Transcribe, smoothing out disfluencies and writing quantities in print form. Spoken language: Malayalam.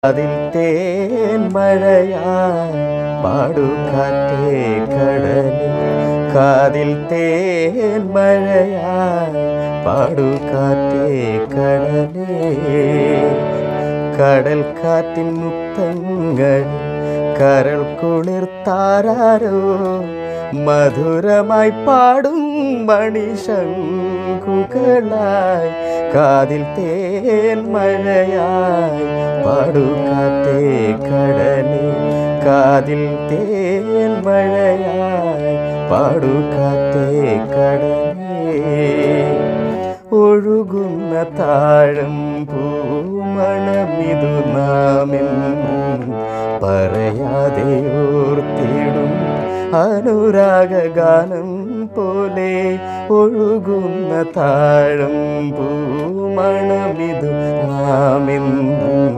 അതിൽ തേൻ മഴയായി പാടുകാറ്റേ കടലിൽ കാതിൽ തേൻ മഴയായി പാടുകാറ്റേ കടലേ കടൽ കാറ്റിൻ മുത്തങ്ങൾ കരൾ കുളിർത്താരോ മധുരമായി പാടും മണിശങ്കുകളായി കാതിൽ തേൻ മഴയായി പാടുകാറ്റേ കടലേ കാതിൽ തേൻ മഴയായി പാടുകാറ്റേ കടലേ ഒഴുകുന്ന താഴം പൂമണമിതു നാമെന്നും പറയാതെ ഓർത്തിടും അനുരാഗഗാനം പോലെ ഒഴുകുന്ന താഴം പൂമണമിതു നാമെന്നും